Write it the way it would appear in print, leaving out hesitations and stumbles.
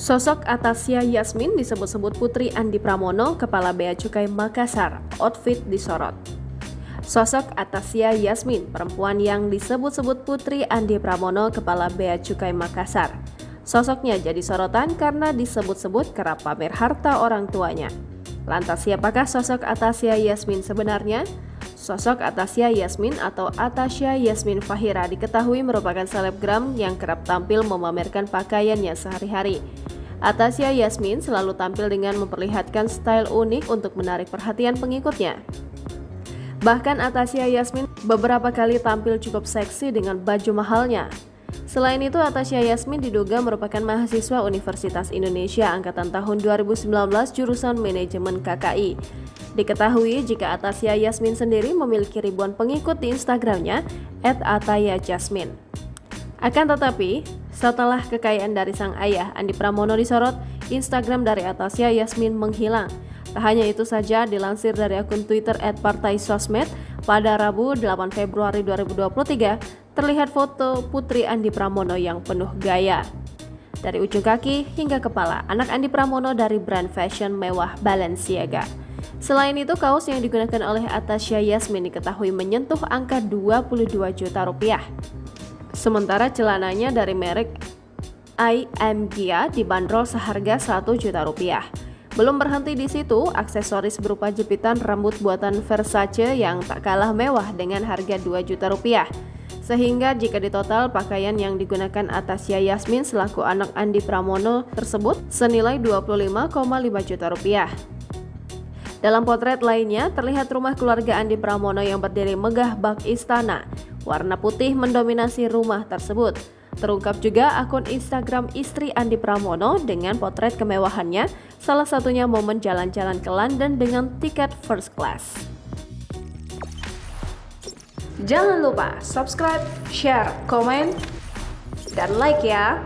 Sosok Atasya Yasmin disebut-sebut Putri Andi Pramono, Kepala Bea Cukai Makassar. Outfit disorot. Sosok Atasya Yasmin, perempuan yang disebut-sebut Putri Andi Pramono, Kepala Bea Cukai Makassar. Sosoknya jadi sorotan karena disebut-sebut kerap pamer harta orang tuanya. Lantas siapakah sosok Atasya Yasmin sebenarnya? Sosok Atasya Yasmin atau Atasya Yasmin Fahira diketahui merupakan selebgram yang kerap tampil memamerkan pakaiannya sehari-hari. Atasya Yasmin selalu tampil dengan memperlihatkan style unik untuk menarik perhatian pengikutnya. Bahkan Atasya Yasmin beberapa kali tampil cukup seksi dengan baju mahalnya. Selain itu, Atasya Yasmin diduga merupakan mahasiswa Universitas Indonesia angkatan tahun 2019 jurusan Manajemen KKI. Diketahui jika Atasya Yasmin sendiri memiliki ribuan pengikut di Instagramnya @atayajasmin. Akan tetapi, setelah kekayaan dari sang ayah Andi Pramono disorot, Instagram dari Atasya Yasmin menghilang. Tak hanya itu saja, dilansir dari akun Twitter @partaisosmed, pada Rabu 8 Februari 2023, terlihat foto Putri Andi Pramono yang penuh gaya. Dari ujung kaki hingga kepala, anak Andi Pramono dari brand fashion mewah Balenciaga. Selain itu, kaos yang digunakan oleh Atasya Yasmin diketahui menyentuh angka 22 juta rupiah. Sementara celananya dari merek IMGA dibanderol seharga 1 juta rupiah. Belum berhenti di situ, aksesoris berupa jepitan rambut buatan Versace yang tak kalah mewah dengan harga 2 juta rupiah. Sehingga jika ditotal, pakaian yang digunakan Atasya Yasmin selaku anak Andi Pramono tersebut senilai 25,5 juta rupiah. Dalam potret lainnya, terlihat rumah keluarga Andi Pramono yang berdiri megah bak istana. Warna putih mendominasi rumah tersebut. Terungkap juga akun Instagram istri Andi Pramono dengan potret kemewahannya, salah satunya momen jalan-jalan ke London dengan tiket first class. Jangan lupa subscribe, share, komen, dan like ya!